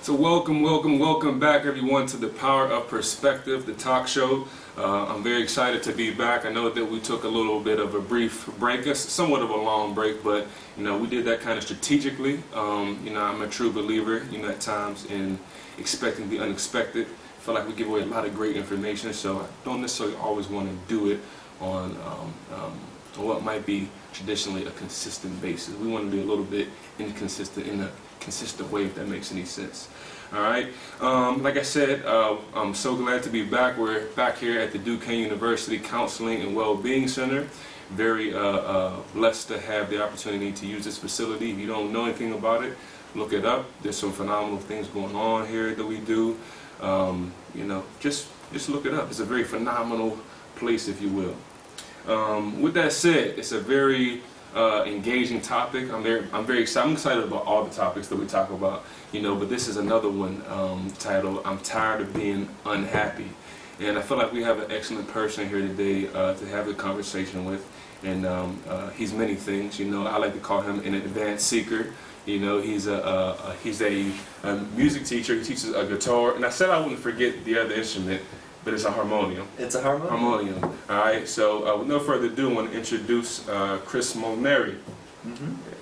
So welcome back everyone to the Power of Perspective, the talk show. I'm very excited to be back. I know that we took a little bit of a brief break, somewhat of a long break, but we did that kind of strategically. I'm a true believer, at times in expecting the unexpected. I feel like we give away a lot of great information, so I don't necessarily always want to do it on what might be traditionally a consistent basis. We want to be a little bit inconsistent in a consistent way, if that makes any sense. All right. Like I said, I'm so glad to be back. We're back here at the Duquesne University Counseling and Wellbeing Center. Very blessed to have the opportunity to use this facility. If you don't know anything about it, look it up. There's some phenomenal things going on here that we do. Just look it up. It's a very phenomenal place, if you will. With that said, it's a very engaging topic. I'm very excited. I'm excited about all the topics that we talk about, but this is another one titled "I'm Tired of Being Unhappy," and I feel like we have an excellent person here today to have the conversation with. And he's many things. I like to call him an advanced seeker. He's a music teacher. He teaches a guitar, and I said I wouldn't forget the other instrument. But it's a harmonium. It's a harmonium? Harmonium. All right, so with no further ado, I want to introduce Chris Molinari.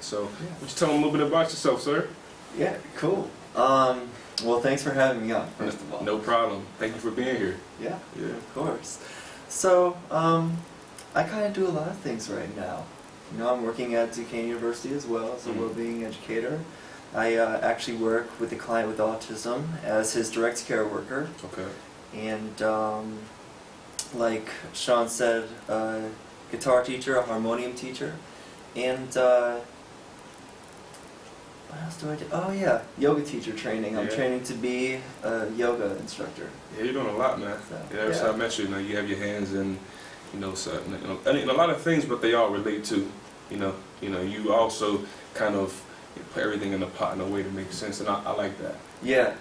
So, would you tell him a little bit about yourself, sir? Yeah, cool. Well, thanks for having me on, first of all. No problem. Thank you for being here. Yeah, of course. So, I kind of do a lot of things right now. I'm working at Duquesne University as well as a Wellbeing Educator. I actually work with a client with autism as his direct care worker. Okay. And like Shawn said, guitar teacher, a harmonium teacher, and what else do I do? Oh yeah, yoga teacher training. I'm training to be a yoga instructor. Yeah, you're doing a lot, man. So I met you. You have your hands in, in a lot of things, but they all relate to, you also kind of put everything in a pot in a way to make sense, and I like that. Yeah.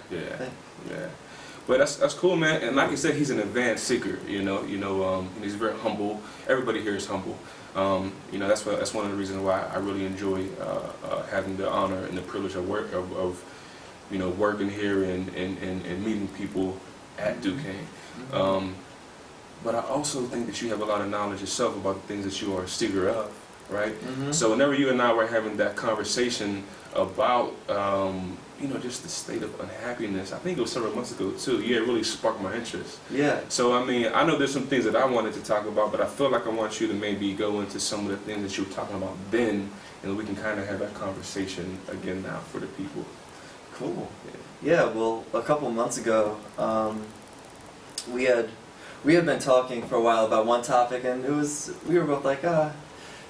But that's cool, man. And like I said, he's an advanced seeker. He's very humble. Everybody here is humble. That's one of the reasons why I really enjoy having the honor and the privilege of working here and meeting people at Duquesne. But I also think that you have a lot of knowledge yourself about the things that you are a seeker of, right? So whenever you and I were having that conversation about just the state of unhappiness, I think it was several months ago too. Yeah, it really sparked my interest. Yeah. So I know there's some things that I wanted to talk about, but I feel like I want you to maybe go into some of the things that you were talking about then, and we can kind of have that conversation again now for the people. Cool. Yeah. Well, a couple months ago, we had been talking for a while about one topic, and we were both like,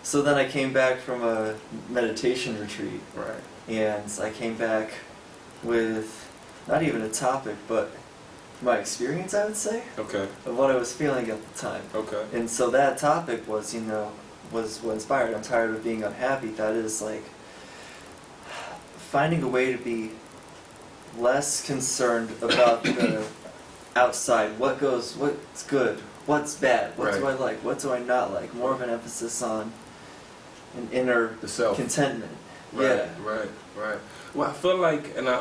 So then I came back from a meditation retreat. Right. And I came back with not even a topic, but my experience, I would say. Okay. Of what I was feeling at the time. Okay. And so that topic was, was what inspired. I'm tired of being unhappy. That is like finding a way to be less concerned about the outside. What's good? What's bad? What do I like? What do I not like? More of an emphasis on an inner contentment. Right. Well, I feel like, and I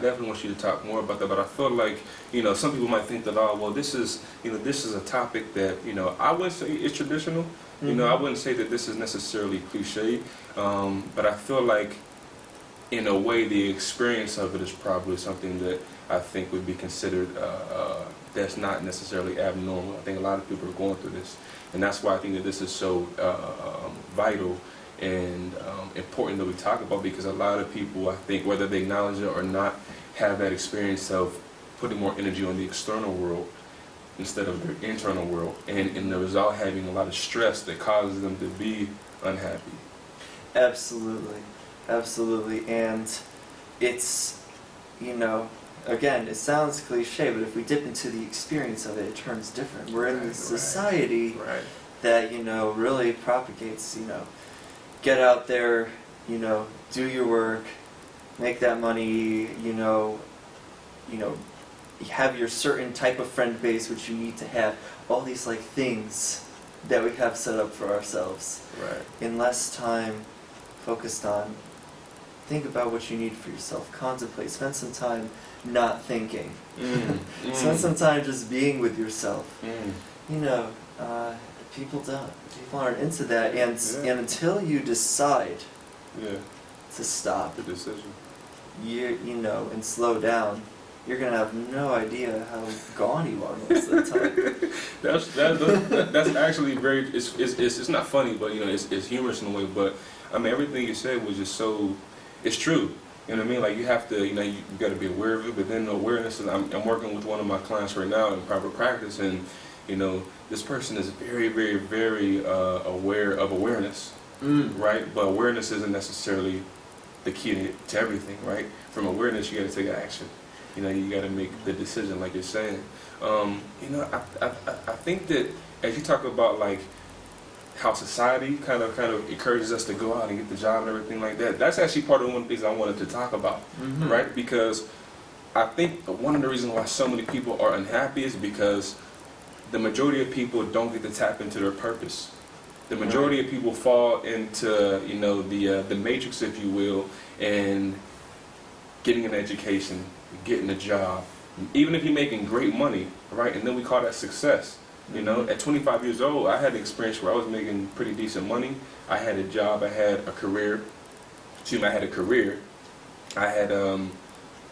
definitely want you to talk more about that, but I feel like, some people might think that, this is a topic that, I wouldn't say it's traditional. I wouldn't say that this is necessarily cliche, but I feel like, in a way, the experience of it is probably something that I think would be considered that's not necessarily abnormal. I think a lot of people are going through this, and that's why I think that this is so vital and important that we talk about, because a lot of people, I think, whether they acknowledge it or not, have that experience of putting more energy on the external world instead of their internal world, and in the result having a lot of stress that causes them to be unhappy. Absolutely. And it's, again, it sounds cliche, but if we dip into the experience of it, it turns different. We're in this society that, really propagates, get out there, do your work, make that money, have your certain type of friend base, which you need to have, all these things that we have set up for ourselves. Right. In less time focused on think about what you need for yourself. Contemplate. Spend some time not thinking. Spend some time just being with yourself. You know, people don't. People aren't into that, and until you decide to stop, the decision, you know, and slow down, you're gonna have no idea how gone you are most of the time. that's actually very. It's not funny, but you know, it's humorous in a way. But I mean, everything you said was just so. It's true. You know what I mean? Like you have to, you know, you got to be aware of it. But then the awareness is, I'm working with one of my clients right now in private practice, and you know, this person is very, very, very aware of awareness, right? But awareness isn't necessarily the key to everything, right? From awareness, you got to take action. You know, you got to make the decision, like you're saying. You know, I think that as you talk about like how society kind of encourages us to go out and get the job and everything like that, that's actually part of one of the things I wanted to talk about, right? Because I think one of the reasons why so many people are unhappy is because the majority of people don't get to tap into their purpose. The majority of people fall into, you know, the matrix, if you will, and getting an education, getting a job, even if you're making great money, right? And then we call that success. You know, at 25 years old, I had an experience where I was making pretty decent money. I had a job, I had a career. I had a career. I had an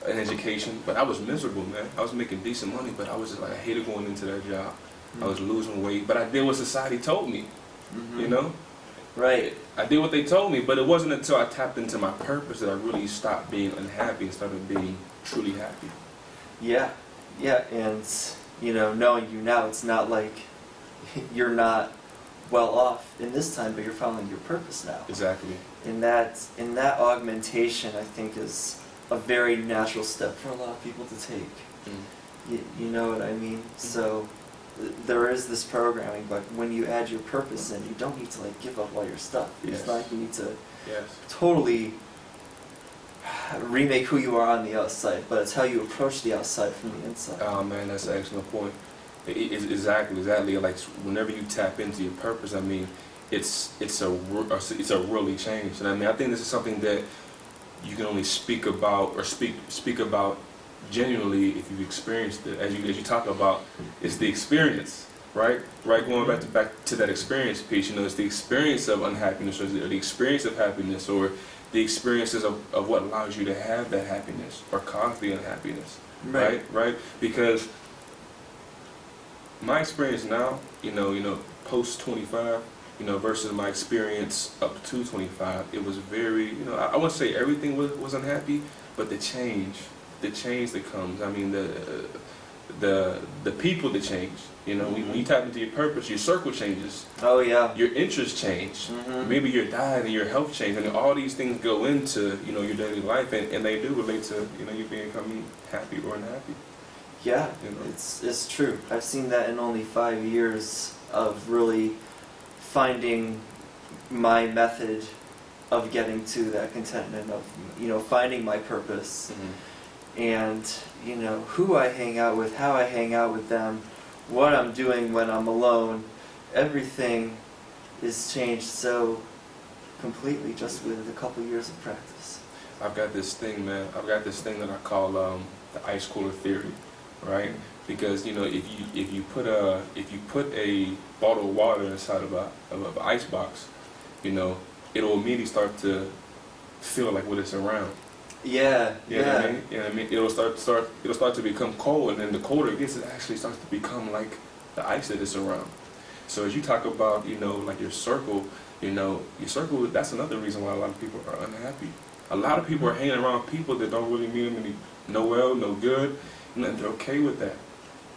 education, but I was miserable, man. I was making decent money, but I was just like, I hated going into that job. I was losing weight, but I did what society told me, you know? Right. I did what they told me, but it wasn't until I tapped into my purpose that I really stopped being unhappy and started being truly happy. Yeah, and you know, knowing you now, it's not like you're not well off in this time, but you're following your purpose now. Exactly. And that augmentation, I think, is a very natural step for a lot of people to take. You know what I mean? So there is this programming, but when you add your purpose in, you don't need to like give up all your stuff. It's not like you need to totally remake who you are on the outside, but it's how you approach the outside from the inside. Oh man, that's an excellent point. Exactly. Like whenever you tap into your purpose, I mean, it's a really change. And I mean, I think this is something that you can only speak about or speak about genuinely if you've experienced it. As you talk about, it's the experience, right? Going back to that experience piece. You know, it's the experience of unhappiness, or the experience of happiness, or the experiences of what allows you to have that happiness or cause the unhappiness, right? Because my experience now, you know, post 25, you know, versus my experience up to 25, it was very, you know, I wouldn't say everything was unhappy, but the change that comes. I mean, the people that change. You know, when you tap into your purpose, your circle changes. Oh yeah. Your interests change. Maybe your diet and your health change, and all these things go into, you know, your daily life, and they do relate to, you know, you becoming happy or unhappy. Yeah, you know? It's true. I've seen that in only 5 years of really finding my method of getting to that contentment, of, you know, finding my purpose, and, you know, who I hang out with, how I hang out with them, what I'm doing when I'm alone. Everything is changed so completely just with a couple years of practice. I've got this thing, man. I've got this thing that I call the ice cooler theory, right? Because, you know, if you put a bottle of water inside of an ice box, you know, it'll immediately start to feel like what it's around. Yeah, you know what I mean? You know what I mean? It'll start to become cold, and then the colder it gets, it actually starts to become like the ice that it's around. So as you talk about, you know, like your circle, you know, that's another reason why a lot of people are unhappy. A lot of people are hanging around people that don't really mean them no good, and they're okay with that.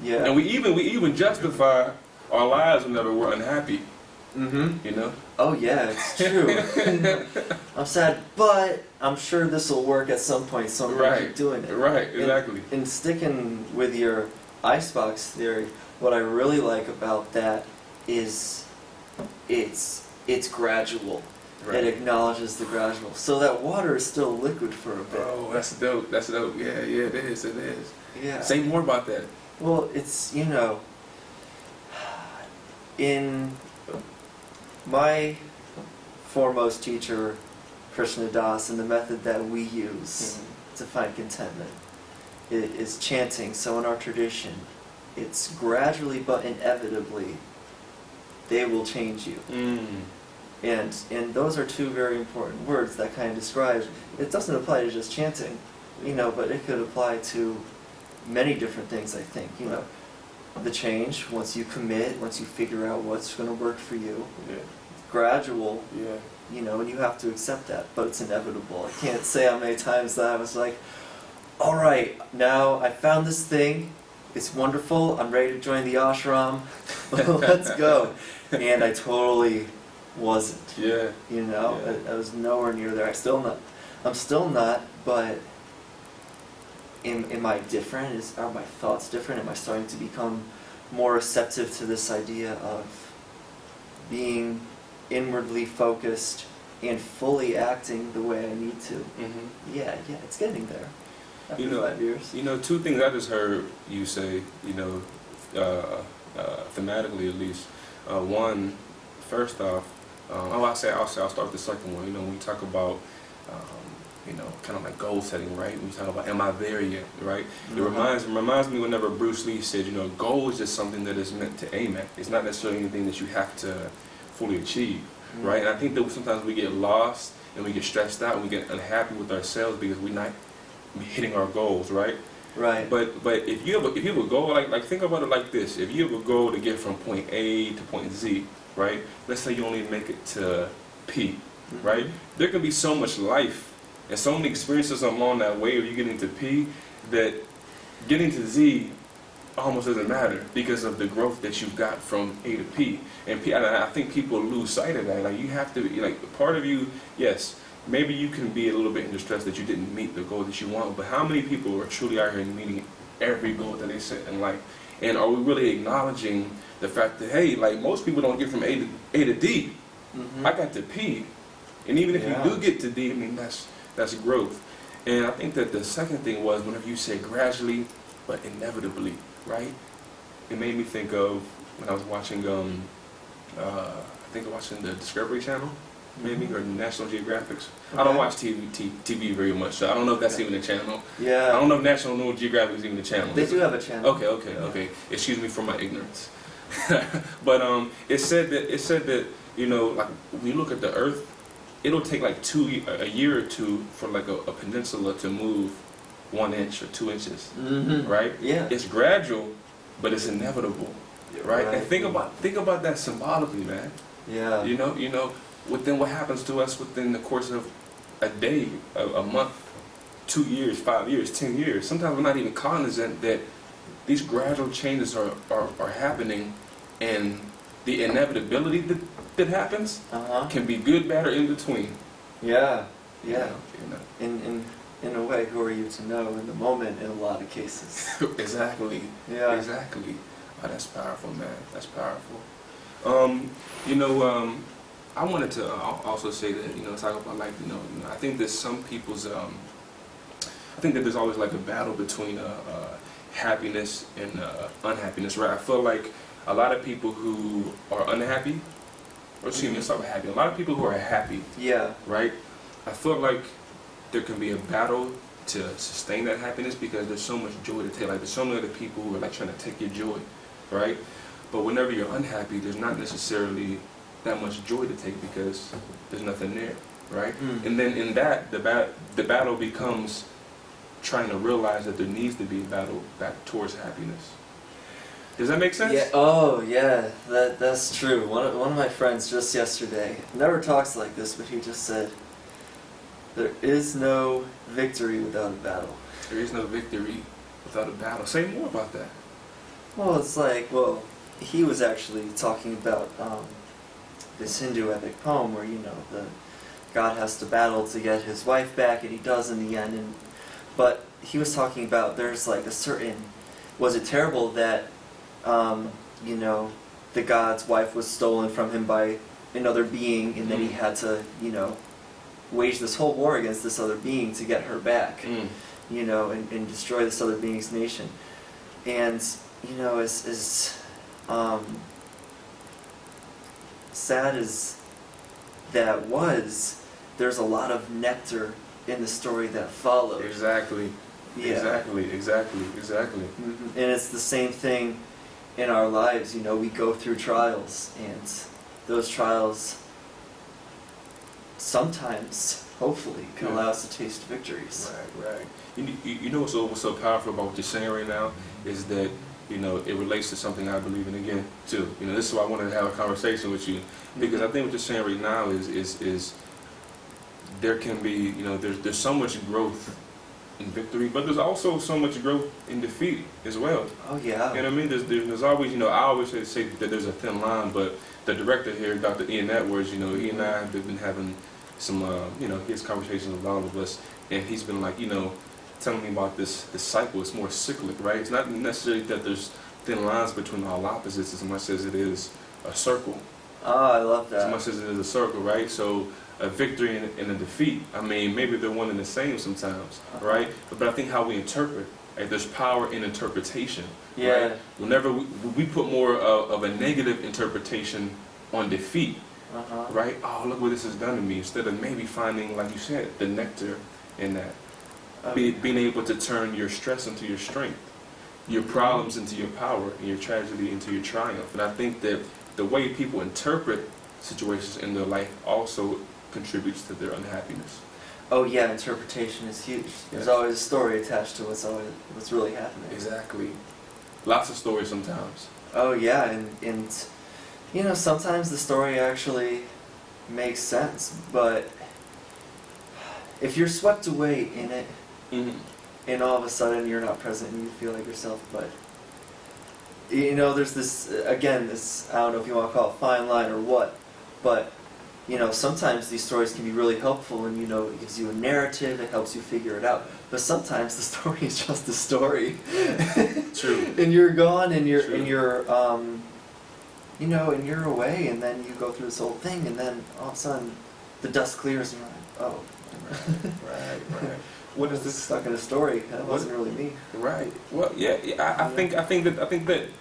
Yeah. And we even justify our lives whenever we're unhappy. You know? Oh yeah, it's true. I'm sad, but I'm sure this will work at some point, so I'm going to keep doing it. Right, exactly. And sticking with your icebox theory, what I really like about that is it's gradual. Right. It acknowledges the gradual. So that water is still liquid for a bit. Oh, that's dope. That's dope. Yeah, it is. It is. Yeah. Say more about that. Well, it's, you know, in my foremost teacher, Krishna Das and the method that we use to find contentment is chanting. So in our tradition, it's gradually but inevitably they will change you. And those are two very important words that kind of describe, it doesn't apply to just chanting, but it could apply to many different things, I think. The change, once you commit, once you figure out what's going to work for you, gradual, and you have to accept that, but it's inevitable. I can't say how many times that I was like, all right, now I found this thing, it's wonderful, I'm ready to join the ashram, let's go. And I totally wasn't. I was nowhere near there. I'm still not, but am I different? Are my thoughts different? Am I starting to become more receptive to this idea of being inwardly focused and fully acting the way I need to? Yeah, it's getting there. After 5 years. Two things I just heard you say, thematically at least. One, first off, I'll start with the second one. When we talk about, kind of like goal setting, right? When we talk about, am I there yet, right? It reminds me whenever Bruce Lee said, goal is just something that is meant to aim at. It's not necessarily anything that you have to fully achieve, right? And I think that sometimes we get lost and we get stressed out and we get unhappy with ourselves because we're not hitting our goals, right? Right. But if you have a goal, like think about it like this: if you have a goal to get from point A to point Z, right? Let's say you only make it to P, right? There can be so much life and so many experiences along that way of you getting to P that getting to Z almost doesn't matter because of the growth that you've got from A to P. And I think people lose sight of that. Like you have to, part of you, yes. Maybe you can be a little bit in distress that you didn't meet the goal that you want, but how many people are truly out here meeting every goal that they set in life? And are we really acknowledging the fact that, hey, most people don't get from A to D. I got to P. And even if you do get to D, that's growth. And I think that the second thing was whenever you say gradually but inevitably, right? It made me think of when I was watching, watching the Discovery Channel. Maybe, or National Geographics. Okay. I don't watch TV very much, so I don't know if that's even a channel. I don't know if National Geographic is even a channel. They do have a channel. Okay. Excuse me for my ignorance. But it said that when you look at the Earth, it'll take a year or two for a peninsula to move 1 inch or 2 inches, right? Yeah. It's gradual, but it's inevitable, right? And think about that symbolically, man. Yeah. Within what happens to us within the course of a day, a month, 2 years, 5 years, 10 years. Sometimes we're not even cognizant that these gradual changes are happening, and the inevitability that happens can be good, bad, or in between. Yeah. In a way, who are you to know in the moment in a lot of cases? Exactly. Exactly. Oh, that's powerful, man. That's powerful. I wanted to also say that, talk about I think that some people's, I think that there's always a battle between happiness and unhappiness, right? I feel like a lot of people who are unhappy, or excuse me, let's talk about happy. A lot of people who are happy, right? I feel like there can be a battle to sustain that happiness because there's so much joy to take. There's so many other people who are trying to take your joy, right? But whenever you're unhappy, there's not necessarily that much joy to take because there's nothing there, right? And then in that, the battle becomes trying to realize that there needs to be a battle back towards happiness. Does that make sense? Yeah. Oh, yeah. That's true. One of my friends just yesterday never talks like this, but he just said, "There is no victory without a battle." There is no victory without a battle. Say more about that. Well, it's he was actually talking about this Hindu epic poem where the God has to battle to get his wife back, and he does in the end. But he was talking about there's a certain, was it terrible that the God's wife was stolen from him by another being, and then he had to wage this whole war against this other being to get her back, and destroy this other being's nation. And as sad as that was, there's a lot of nectar in the story that followed. Exactly. Yeah. Exactly. And it's the same thing in our lives. We go through trials, and those trials sometimes, hopefully, can allow us to taste victories. Right. You know what's so powerful about what you're saying right now is that it relates to something I believe in again too. This is why I wanted to have a conversation with you, because I think what you're saying right now is there can be there's so much growth in victory, but there's also so much growth in defeat as well. Oh yeah. You know what I mean? There's always I always say that there's a thin line, but the director here, Dr. Ian Edwards, he and I have been having some his conversations with all of us, and he's been like telling me about this cycle. It's more cyclic, right? It's not necessarily that there's thin lines between all opposites as much as it is a circle. Oh, I love that. As much as it is a circle, right? So a victory and a defeat, maybe they're one and the same sometimes, right? But I think how we interpret, there's power in interpretation, right? Whenever we put more of a negative interpretation on defeat, right? Oh, look what this has done to me, instead of maybe finding, like you said, the nectar in that. Being able to turn your stress into your strength, your problems into your power, and your tragedy into your triumph. And I think that the way people interpret situations in their life also contributes to their unhappiness. Oh yeah, interpretation is huge. There's always a story attached to what's really happening. Exactly. Lots of stories sometimes. Oh yeah, and sometimes the story actually makes sense, but if you're swept away in it, and all of a sudden you're not present and you feel like yourself, but there's this, again, this, I don't know if you want to call it fine line or what, but sometimes these stories can be really helpful, and it gives you a narrative, it helps you figure it out, but sometimes the story is just a story. True. And you're gone, and you're and you're and you're away, and then you go through this whole thing, and then all of a sudden the dust clears and you're like, oh, right. What is this stuck in a story? That wasn't really me. Right. Well, yeah. I think that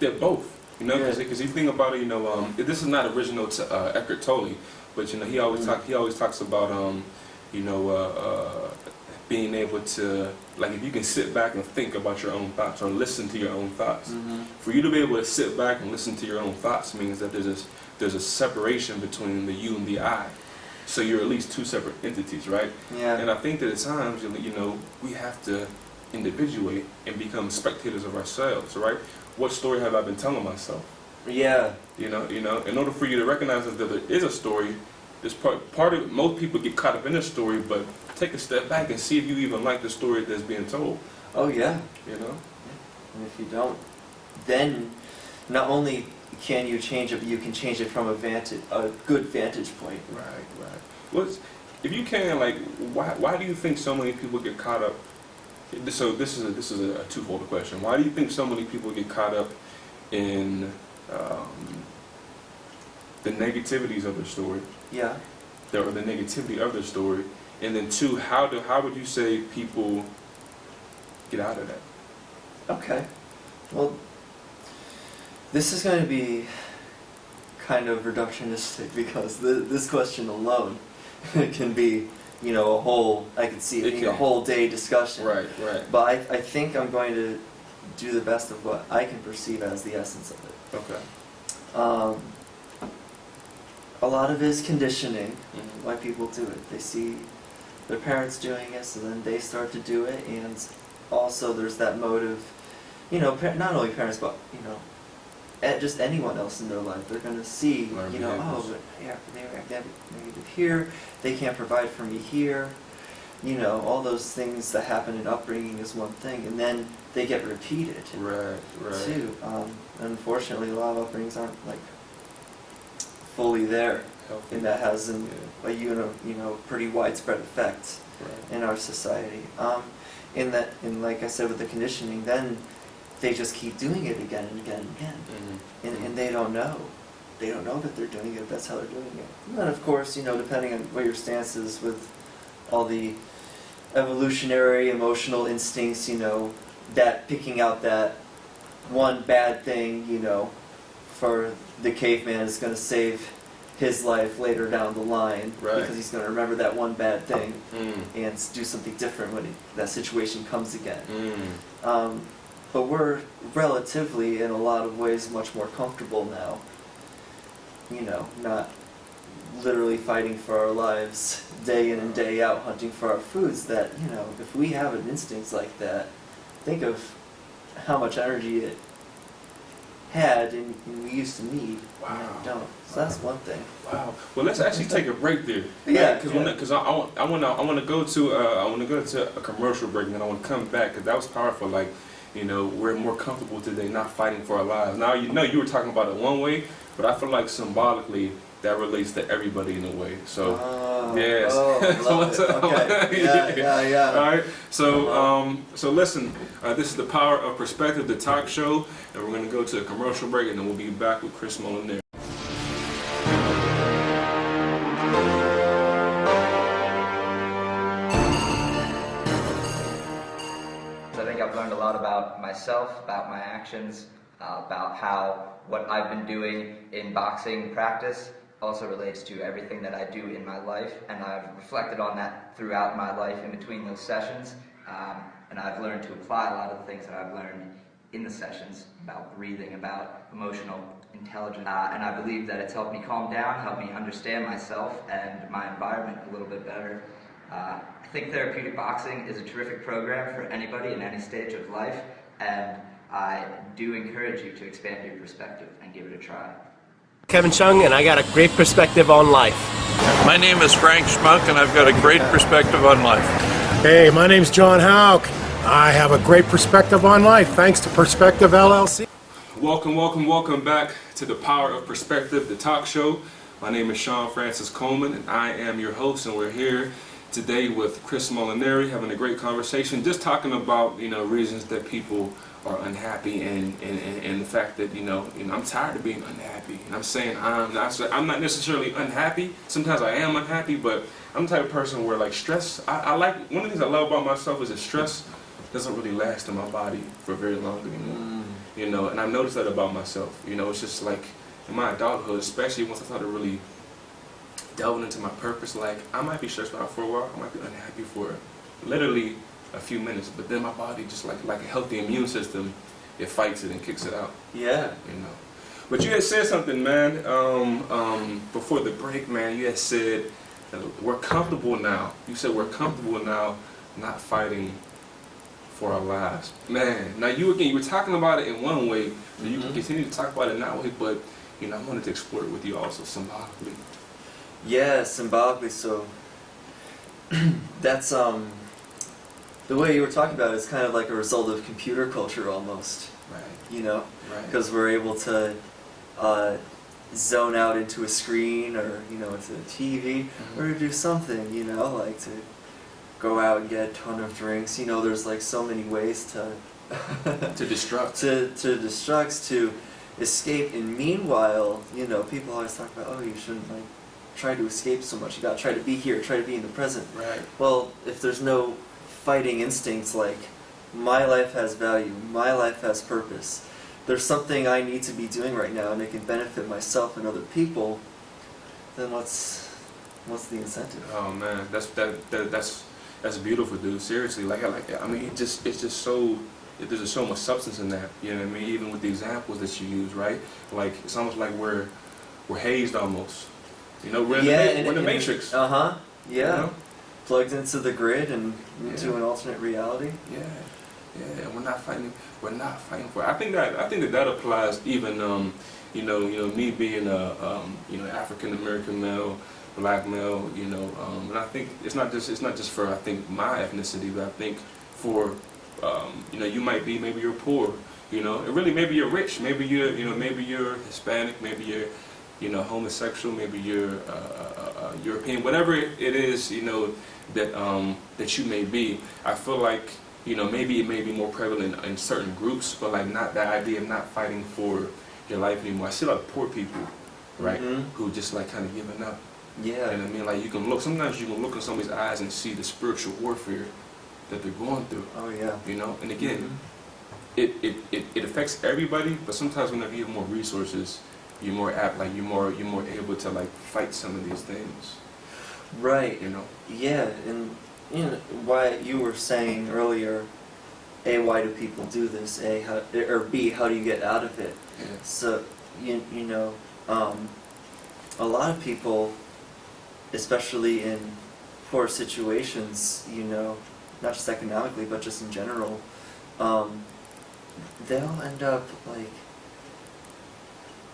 they're both. Because you think about it, this is not original to Eckhart Tolle, but he always talks about being able to, like, if you can sit back and think about your own thoughts or listen to your own thoughts. For you to be able to sit back and listen to your own thoughts means that there's a separation between the you and the I. So you're at least two separate entities, right? Yeah. And I think that at times, we have to individuate and become spectators of ourselves, right? What story have I been telling myself? Yeah. In order for you to recognize that there is a story, this part of most people get caught up in a story, but take a step back and see if you even like the story that's being told. Oh yeah. And if you don't, then not only can you change it, but you can change it from a good vantage point. Right. If you can, like, why do you think so many people get caught up? So this is a twofold question. Why do you think so many people get caught up in the negativities of their story? Yeah. The negativity of their story, and then two, how would you say people get out of that? Okay. Well, this is going to be kind of reductionistic, because this question alone can be, a whole, I could see it being a whole day discussion. Right. But I think I'm going to do the best of what I can perceive as the essence of it. Okay. A lot of it is conditioning, why people do it. They see their parents doing it, so then they start to do it, and also there's that motive, not only parents, but, just anyone else in their life. They're going to see, but yeah, they react negative here, they can't provide for me here, all those things that happen in upbringing is one thing, and then they get repeated. Right. Too. Unfortunately, a lot of upbringings aren't fully there, and that has a pretty widespread effect in our society. And like I said, with the conditioning, then they just keep doing it again and again and again, and they don't know that they're doing it. That's how they're doing it. And then, of course, depending on what your stance is with all the evolutionary emotional instincts, that picking out that one bad thing, for the caveman is going to save his life later down the line, Right. because he's going to remember that one bad thing Mm. and do something different when that situation comes again. Mm. But we're relatively, in a lot of ways, much more comfortable now. You know, not literally fighting for our lives day in and day out, hunting for our foods. That, you know, if we have an instinct like that, think of how much energy it had and we used to need. Wow. And now we don't. So that's one thing. Wow. Well, let's actually take a break there. Yeah. Because I want to go to a commercial break, and then I want to come back, because that was powerful. Like, you know, we're more comfortable today not fighting for our lives. Now, you know, you were talking about it one way, but I feel like symbolically that relates to everybody in a way. So, yes. Love it. Okay. Yeah. All right. So, so listen. This is the Power of Perspective, the talk show, and we're going to go to a commercial break, and then we'll be back with Chris Molinari. I think I've learned a lot about myself, about my actions, about how what I've been doing in boxing practice also relates to everything that I do in my life, and I've reflected on that throughout my life in between those sessions, and I've learned to apply a lot of the things that I've learned in the sessions about breathing, about emotional intelligence, and I believe that it's helped me calm down, helped me understand myself and my environment a little bit better. I think therapeutic boxing is a terrific program for anybody in any stage of life, and I do encourage you to expand your perspective and give it a try. Kevin Chung, and I got a great perspective on life. My name is Frank Schmuck, and I've got a great perspective on life. Hey, my name's John Houck. I have a great perspective on life, thanks to PerspectVe LLC. Welcome back to the Power of Perspective, the talk show. My name is Shawn Francis-Coleman, and I am your host, and we're here today with Chris Molinari, having a great conversation, just talking about, you know, reasons that people are unhappy, and the fact that, you know, I'm tired of being unhappy. And I'm saying I'm not necessarily unhappy. Sometimes I am unhappy, but I'm the type of person where, like, stress, I like, one of the things I love about myself is that stress doesn't really last in my body for very long anymore. You know, and I've noticed that about myself. You know, it's just like in my adulthood, especially once I started really delving into my purpose, like, I might be stressed out for a while, I might be unhappy for literally a few minutes, but then my body, just like a healthy immune system, it fights it and kicks it out. Yeah. You know. But you had said something, man, before the break, man. You had said that we're comfortable now. You said we're comfortable now not fighting for our lives. Man, now you were talking about it in one way, so you can continue to talk about it in that way, but, you know, I wanted to explore it with you also symbolically. Yeah, symbolically. So that's the way you were talking about it is kind of like a result of computer culture almost. Right. You know, Right. because we're able to zone out into a screen, or, you know, into a TV, or to do something, you know, like to go out and get a ton of drinks. You know, there's like so many ways to To destruct. to distract, to escape. And meanwhile, you know, people always talk about, oh, you shouldn't like try to escape so much. You gotta try to be here, try to be in the present. Right. Well, if there's no fighting instincts like, my life has value, my life has purpose, there's something I need to be doing right now and it can benefit myself and other people, then what's the incentive? Oh man, that's beautiful, dude. Seriously, I mean, it's just so, there's so much substance in that. You know what I mean? Even with the examples that you use, right? Like, it's almost like we're hazed almost. You know, we're in the Matrix. Yeah. You know? Plugged into the grid and into an alternate reality. Yeah, we're not fighting for it. I think that applies even, you know, me being a, you know, African American male, black male, you know, and I think it's not just for, I think, my ethnicity, but I think for, you know, maybe you're poor, you know, and really maybe you're rich, maybe you're Hispanic, maybe you're, you know, homosexual, maybe you're European, whatever it is, you know, that you may be. I feel like, you know, maybe it may be more prevalent in certain groups, but like not that idea of not fighting for your life anymore. I see a lot of poor people, right, who just like kind of giving up. Yeah. And I mean, like, sometimes you can look in somebody's eyes and see the spiritual warfare that they're going through. Oh yeah. You know, and again, it affects everybody, but sometimes whenever you have more resources, you're more apt, like you're more able to like fight some of these things. Right. You know. Yeah, and you know why you were saying earlier, A, why do people do this? A, how, or B, how do you get out of it? Yeah. So you know, a lot of people, especially in poor situations, you know, not just economically but just in general, they'll end up like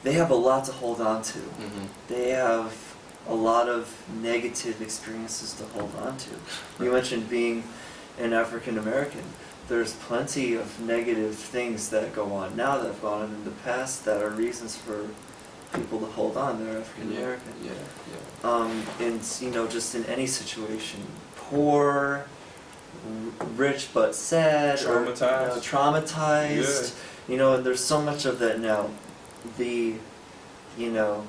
they have a lot to hold on to. Mm-hmm. They have a lot of negative experiences to hold on to. You Right. mentioned being an African American. There's plenty of negative things that go on now that have gone on in the past that are reasons for people to hold on. They're African American. Yeah. And you know, just in any situation, poor, rich but sad, or you know, traumatized. You know, and there's so much of that now. You know,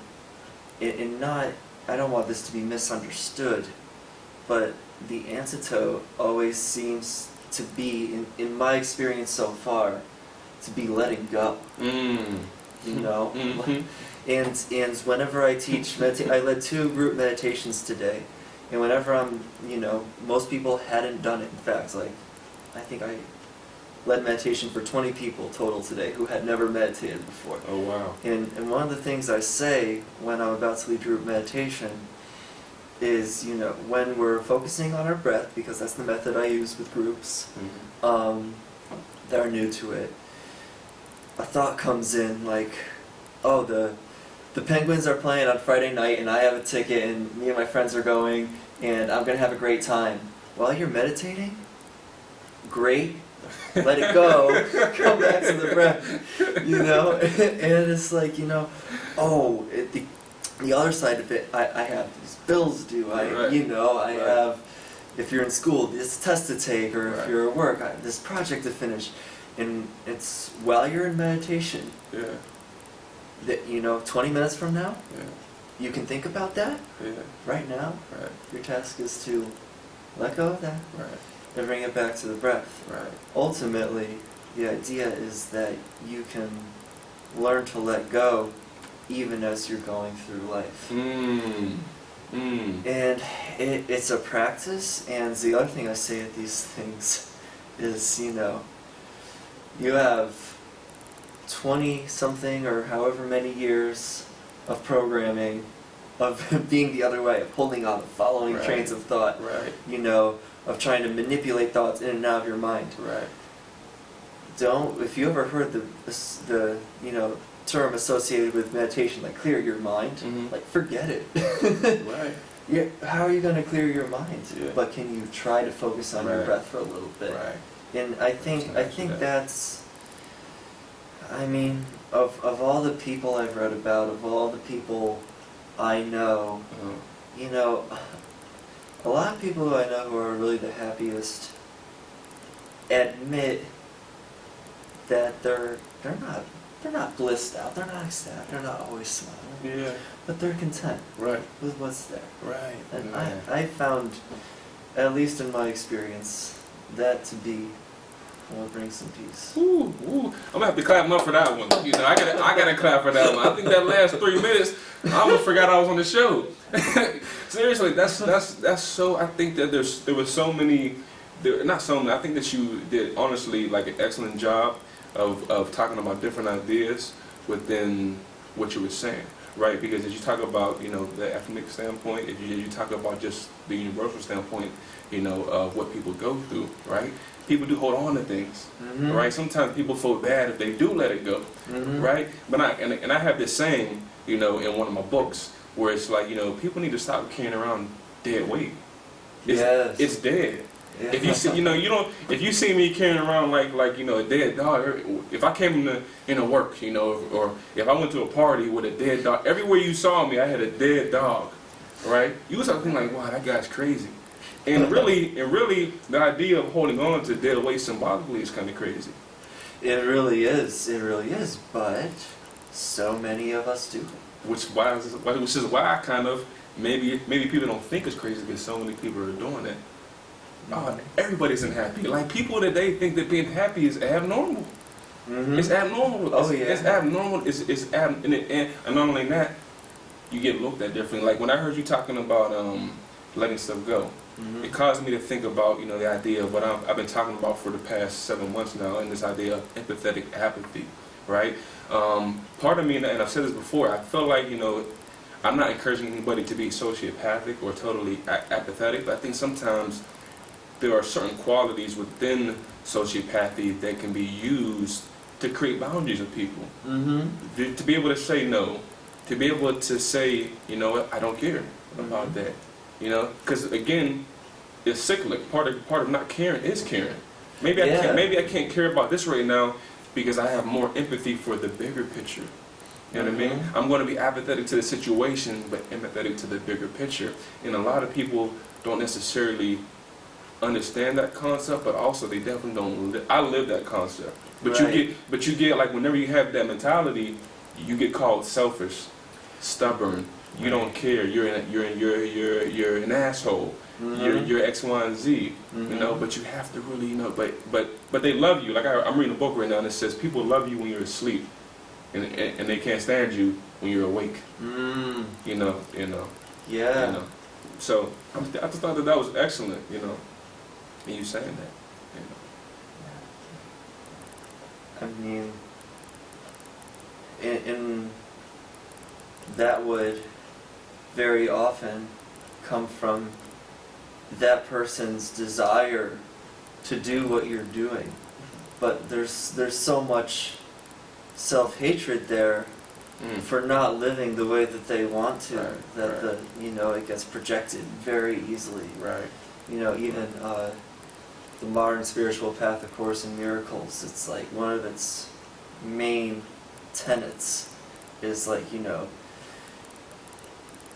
and not. I don't want this to be misunderstood, but the antidote always seems to be, in my experience so far, to be letting go. Mm. You know, Mm-hmm. and whenever I teach I led 2 group meditations today, and whenever you know, most people hadn't done it. In fact, like, I think I led meditation for 20 people total today who had never meditated before. Oh wow. And one of the things I say when I'm about to lead group meditation is, you know, when we're focusing on our breath, because that's the method I use with groups that are new to it, a thought comes in like, oh, the Penguins are playing on Friday night and I have a ticket and me and my friends are going and I'm going to have a great time. While you're meditating, great. Let it go. Come back to the breath. You know, and it's like, you know, oh, the other side of it, I have these bills due. You know, I have, if you're in school, this test to take, or if you're at work, this project to finish, and it's while you're in meditation. Yeah. That, you know, 20 minutes from now, Yeah. you can think about that. Yeah. Right now, Right. your task is to let go of that. Right. And bring it back to the breath. Right. Ultimately, the idea is that you can learn to let go even as you're going through life. Mm. Mm. And it's a practice, and the other thing I say at these things is, you know, you have 20-something or however many years of programming, of being the other way, of holding on, of following trains of thought, Right. you know, of trying to manipulate thoughts in and out of your mind. Right. If you ever heard the you know, term associated with meditation, like clear your mind, Mhm. like forget it. Right. How are you going to clear your mind? Yeah. But can you try to focus on your Right. breath for a little bit? Right. And I think that's, I mean, of all the people I've read about, of all the people I know, you know, a lot of people who I know who are really the happiest admit that they're not blissed out, they're not ecstatic, they're not always smiling, Yeah. but they're content Right. with what's there. Right. And Yeah. I found, at least in my experience, that to be what brings some peace. Ooh, ooh. I'm gonna have to clap him up for that one. You know, I gotta clap for that one. I think that last 3 minutes, I almost forgot I was on the show. Seriously, that's so. I think that there were so many, not so many. I think that you did honestly like an excellent job of talking about different ideas within what you were saying, right? Because as you talk about, you know, the ethnic standpoint, if you talk about just the universal standpoint, you know, of what people go through, right? People do hold on to things, right? Sometimes people feel bad if they do let it go, right? But I have this saying, you know, in one of my books where it's like, you know, people need to stop carrying around dead weight. It's dead. Yeah. If you see, you know, if you see me carrying around like you know, a dead dog, if I came into work, you know, or if I went to a party with a dead dog, everywhere you saw me, I had a dead dog, right? You would start thinking like, wow, that guy's crazy. And really, the idea of holding on to dead weight symbolically is kind of crazy. It really is. It really is. But so many of us do. Which is why I kind of maybe people don't think it's crazy because so many people are doing it. Everybody's unhappy. Like people today think that being happy is abnormal. Mm-hmm. It's abnormal. Oh, It's abnormal. And not only that, you get looked at differently. Like when I heard you talking about letting stuff go, Mm-hmm. it caused me to think about the idea of what I've been talking about for the past 7 months now, and this idea of empathetic apathy, right? Part of me, and I've said this before, I feel like I'm not encouraging anybody to be sociopathic or totally apathetic, but I think sometimes there are certain qualities within sociopathy that can be used to create boundaries with people. Mm-hmm. To be able to say no, to be able to say, you know what, I don't care about that. Because again, it's cyclic. Part of not caring is caring. Maybe I can't care about this right now because I have more empathy for the bigger picture. You know what I mean? I'm going to be apathetic to the situation, but empathetic to the bigger picture. And a lot of people don't necessarily understand that concept, but also they definitely don't. I live that concept. But you get like whenever you have that mentality, you get called selfish, stubborn. You don't care. You're an asshole. You're X, Y, and Z. But you have to really But they love you. Like I'm reading a book right now and it says people love you when you're asleep, and they can't stand you when you're awake. Yeah. So I just thought that was excellent. And you saying that. I mean, and that would very often come from that person's desire to do what you're doing, but there's so much self-hatred there for not living the way that they want to, it gets projected very easily. Right. Even the modern spiritual path, of Course in Miracles, it's like one of its main tenets is like,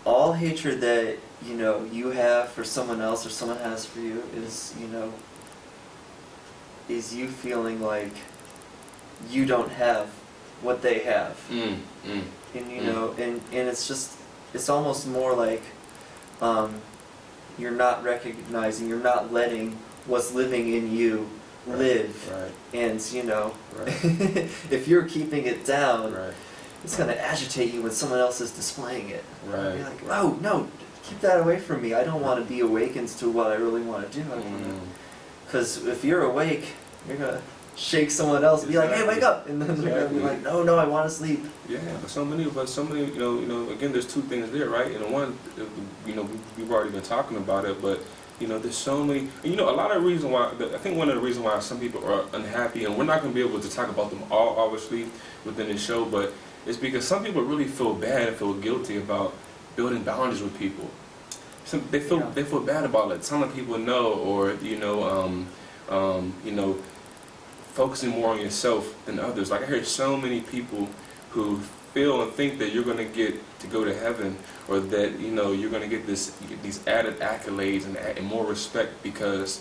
all hatred that, you have for someone else or someone has for you is, is you feeling like you don't have what they have. And, and it's almost more like you're not recognizing, you're not letting what's living in you live. Right. And, if you're keeping it down, it's going to agitate you when someone else is displaying it. Right. You're like, oh, no, keep that away from me. I don't want to be awakened to what I really want to do. Because if you're awake, you're going to shake someone else and be like, hey, wake up. And then they're going to be like, no, I want to sleep. Yeah, but so many of us, again, there's two things there, right? And one, we've already been talking about it, but there's so many, a lot of reasons why, I think one of the reasons why some people are unhappy, and we're not going to be able to talk about them all, obviously, within this show, but it's because some people really feel bad and feel guilty about building boundaries with people. They feel bad about it, telling people no, or, focusing more on yourself than others. Like I hear so many people who feel and think that you're going to get to go to heaven, or that you're going to get these added accolades and more respect because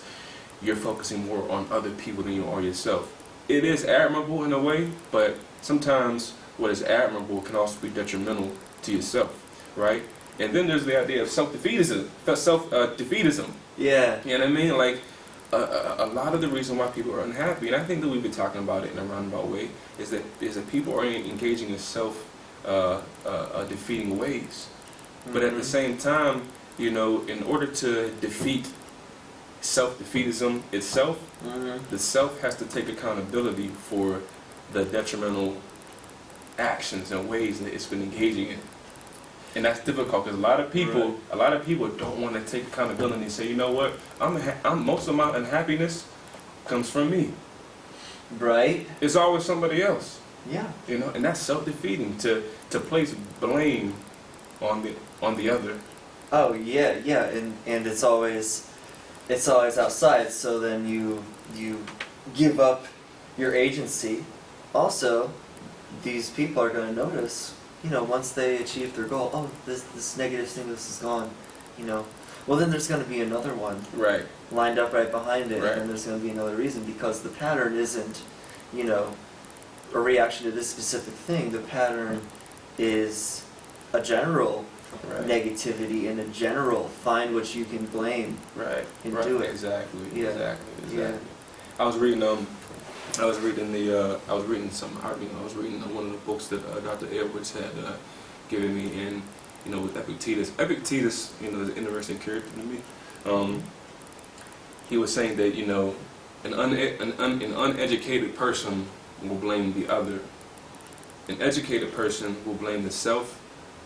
you're focusing more on other people than you are yourself. It is admirable in a way, but sometimes what is admirable can also be detrimental to yourself, right? And then there's the idea of self-defeatism. Yeah. You know what I mean? Like a lot of the reason why people are unhappy, and I think that we've been talking about it in a roundabout way, is that people are engaging in self-defeating ways. But at the same time, in order to defeat self-defeatism itself, the self has to take accountability for the detrimental actions and ways that it's been engaging in. And that's difficult because a lot of people don't want to take accountability and say, you know what, most of my unhappiness comes from me. Right. It's always somebody else. Yeah. And that's self-defeating to place blame on the other. Oh yeah, and it's always outside. So then you give up your agency. Also, these people are going to notice. Once they achieve their goal, oh, this negative stimulus is gone, well then there's going to be another one lined up right behind it, and then there's going to be another reason, because the pattern isn't, a reaction to this specific thing. The pattern is a general negativity and a general find what you can blame and do it. Exactly. Yeah. Exactly. Yeah. I was reading I was reading one of the books that Dr. Edwards had given me, and with Epictetus. Epictetus, is an interesting character to me. He was saying that an uneducated person will blame the other. An educated person will blame the self,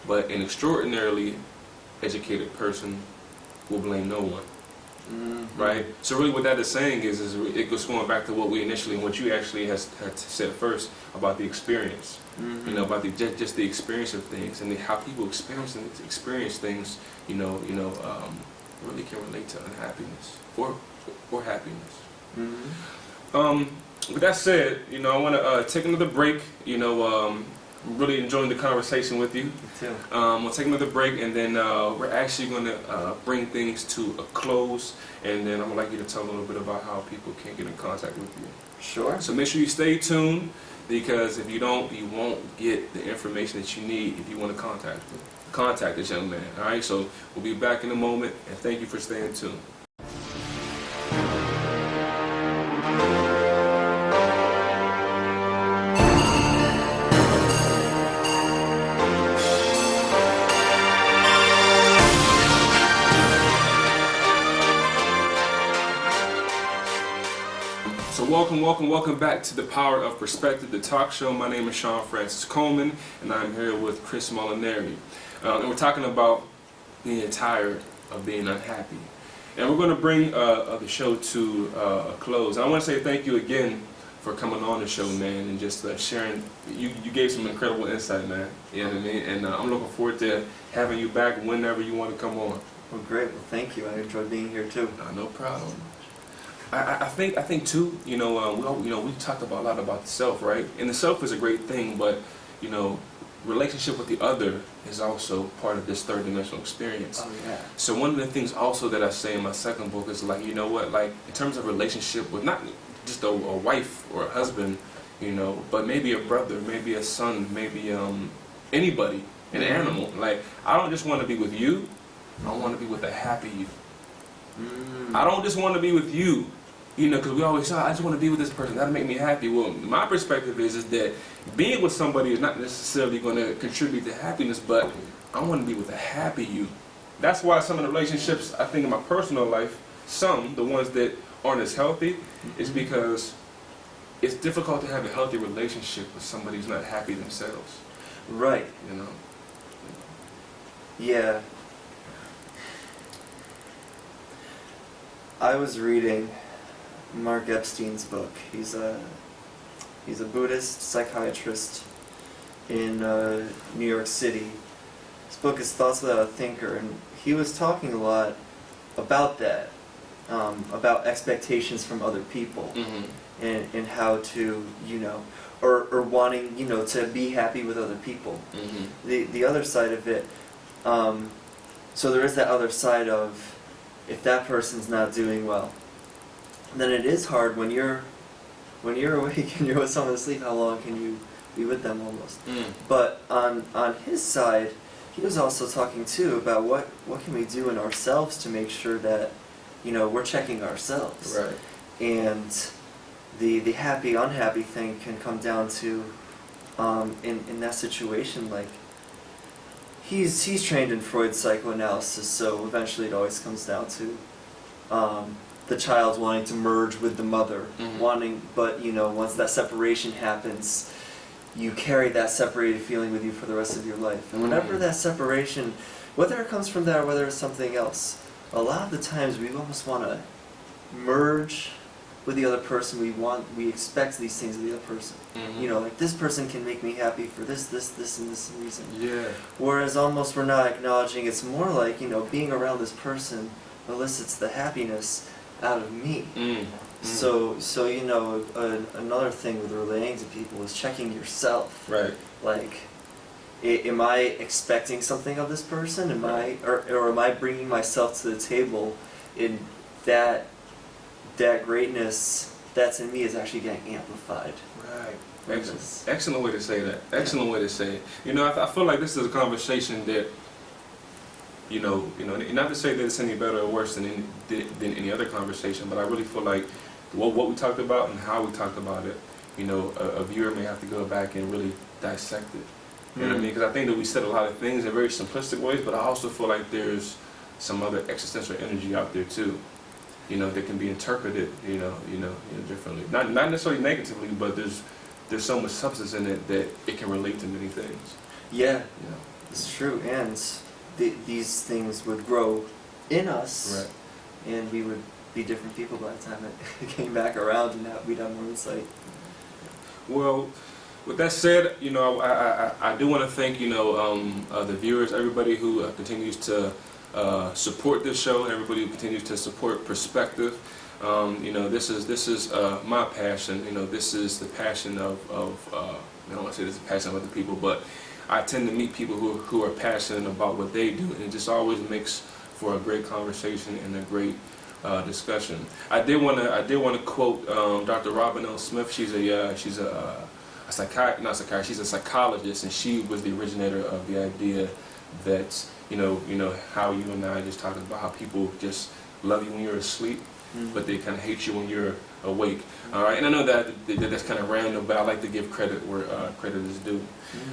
but an extraordinarily educated person will blame no one. Right? So really what that is saying is it goes going back to what you actually had said first about the experience. About just the experience of things, and how people experience things, really can relate to unhappiness or happiness. With that said, I want to take another break. I'm really enjoying the conversation with you. Me too. We'll take another break, and then we're actually going to bring things to a close, and then I would like you to tell a little bit about how people can get in contact with you. Sure. So make sure you stay tuned, because if you don't, you won't get the information that you need if you want to contact this young man. All right, so we'll be back in a moment, and thank you for staying tuned. Welcome back to the Power of Perspective, the talk show. My name is Shawn Francis-Coleman, and I'm here with Chris Molinari. And we're talking about being tired of being unhappy. And we're going to bring the show to a close. And I want to say thank you again for coming on the show, man, and just sharing. You gave some incredible insight, man. You know what I mean? And I'm looking forward to having you back whenever you want to come on. Well, great. Well, thank you. I enjoyed being here too. No problem. I think too. We talked a lot about the self, right? And the self is a great thing, but relationship with the other is also part of this third dimensional experience. Oh yeah. So one of the things also that I say in my second book is like, in terms of relationship with not just a wife or a husband, but maybe a brother, maybe a son, maybe anybody, an animal. Like, I don't just want to be with you. I want to be with a happy you. I don't just want to be with you, because we always say, I just want to be with this person, that'll make me happy. Well, my perspective is that being with somebody is not necessarily going to contribute to happiness, but I want to be with a happy you. That's why some of the relationships, I think in my personal life, the ones that aren't as healthy, is because it's difficult to have a healthy relationship with somebody who's not happy themselves. Right. Yeah. I was reading Mark Epstein's book. He's a Buddhist psychiatrist in New York City. His book is Thoughts Without a Thinker, and he was talking a lot about that, about expectations from other people, and how to, or wanting, to be happy with other people. The other side of it, so there is that other side of, if that person's not doing well, then it is hard when you're awake and you're with someone asleep. How long can you be with them almost? But on his side, he was also talking too about what can we do in ourselves to make sure that we're checking ourselves. Right. And the happy unhappy thing can come down to in that situation, like. He's trained in Freud's psychoanalysis, so eventually it always comes down to the child wanting to merge with the mother, but once that separation happens, you carry that separated feeling with you for the rest of your life. And whenever that separation, whether it comes from that or whether it's something else, a lot of the times we almost want to merge with the other person. We expect these things of the other person. Like, this person can make me happy for this, and this reason. Yeah. Whereas almost we're not acknowledging, it's more like, being around this person elicits the happiness out of me. So another thing with relating to people is checking yourself. Right. Like, am I expecting something of this person? Am I bringing myself to the table in that greatness that's in me is actually getting amplified. Right. Excellent way to say that. Excellent way to say it. I feel like this is a conversation that, not to say that it's any better or worse than any other conversation, but I really feel like, what we talked about and how we talked about it, you know, a viewer may have to go back and really dissect it. You know what I mean? Because I think that we said a lot of things in very simplistic ways, but I also feel like there's some other existential energy out there too, you know, that can be interpreted, you know, differently. Not necessarily negatively, but there's so much substance in it that it can relate to many things. Yeah, You know? it's true, and these things would grow in us, Right. and we would be different people by the time it came back around, and we'd have more insight. Well, with that said, you know, I do want to thank, you know, the viewers, everybody who continues to support this show, everybody who continues to support Perspective. You know, this is my passion. You know, this is the passion of I don't want to say this is the passion of other people, but I tend to meet people who are passionate about what they do, and it just always makes for a great conversation and a great discussion. I did want to quote Dr. Robin L. Smith. She's a psychiatrist, she's a psychologist, and she was the originator of the idea that, you know how you and I just talked about how people just love you when you're asleep, but they kind of hate you when you're awake. All right, and I know that's kind of random, but I like to give credit where credit is due.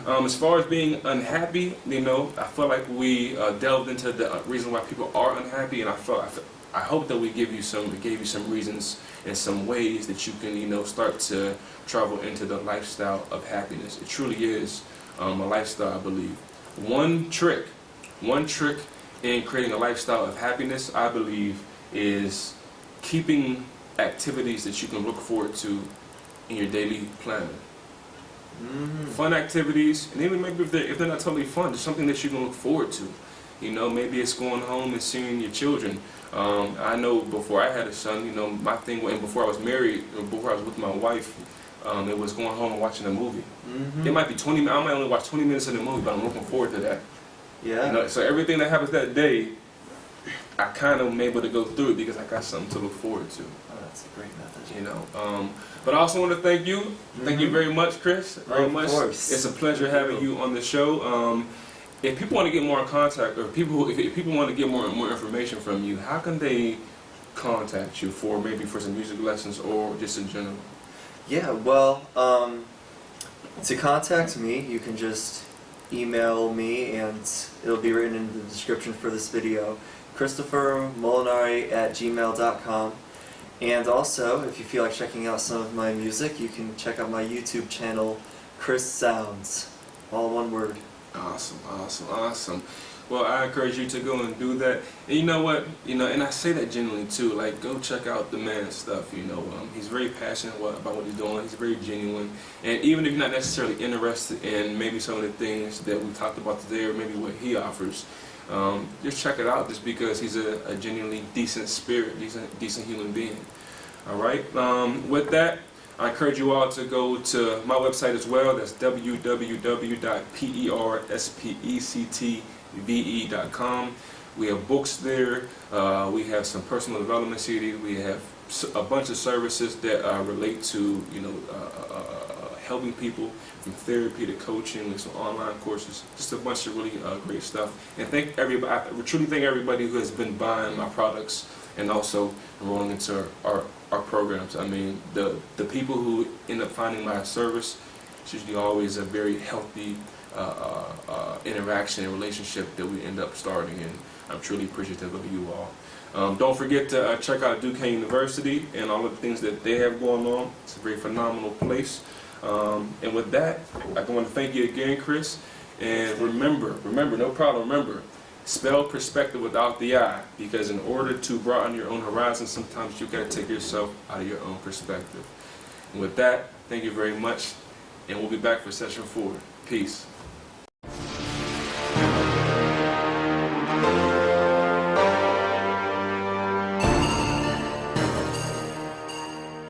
As far as being unhappy, you know, I feel like we delved into the reason why people are unhappy, and I hope that we gave you some reasons and some ways that you can, you know, start to travel into the lifestyle of happiness. It truly is a lifestyle, I believe. One trick in creating a lifestyle of happiness, I believe, is keeping activities that you can look forward to in your daily planning. Fun activities, and even maybe if they're not totally fun, just something that you can look forward to. You know, maybe it's going home and seeing your children. I know before I had a son, you know, my thing, and before I was married, or before I was with my wife, it was going home and watching a movie. It might be 20 minutes, I might only watch 20 minutes of the movie, but I'm looking forward to that. Yeah. You know, so everything that happens that day, I kind of am able to go through it because I got something to look forward to. Oh, that's a great method. You know, but I also want to thank you. Thank you very much, Chris. Very much. Of course. It's a pleasure having you on the show. If people want to get more in contact, or if people want to get more information from you, how can they contact you for some music lessons or just in general? Yeah, well, to contact me, you can just email me, and it'll be written in the description for this video, ChristopherMolinari@gmail.com. And also, if you feel like checking out some of my music, you can check out my YouTube channel, Chrisounds, all one word. Awesome. Well, I encourage you to go and do that. And you know what? You know, and I say that genuinely too. Like, go check out the man's stuff. You know, he's very passionate about what he's doing. He's very genuine. And even if you're not necessarily interested in maybe some of the things that we talked about today, or maybe what he offers, just check it out. Just because he's a genuinely decent spirit, decent human being. All right. With that, I encourage you all to go to my website as well. That's www.perspectve.com. We have books there. We have some personal development CDs. We have a bunch of services that relate to, you know, helping people, from therapy to coaching, with some online courses. Just a bunch of really great stuff. And thank everybody. I truly thank everybody who has been buying my products and also enrolling into our programs. I mean, the people who end up finding my service, it's usually always a very healthy interaction and relationship that we end up starting, and I'm truly appreciative of you all. Don't forget to check out Duquesne University and all of the things that they have going on. It's a very phenomenal place. And with that, I want to thank you again, Chris. And remember, no problem, remember, spell perspective without the I, because in order to broaden your own horizon, sometimes you got to take yourself out of your own perspective. And with that, thank you very much, and we'll be back for session 4. Peace.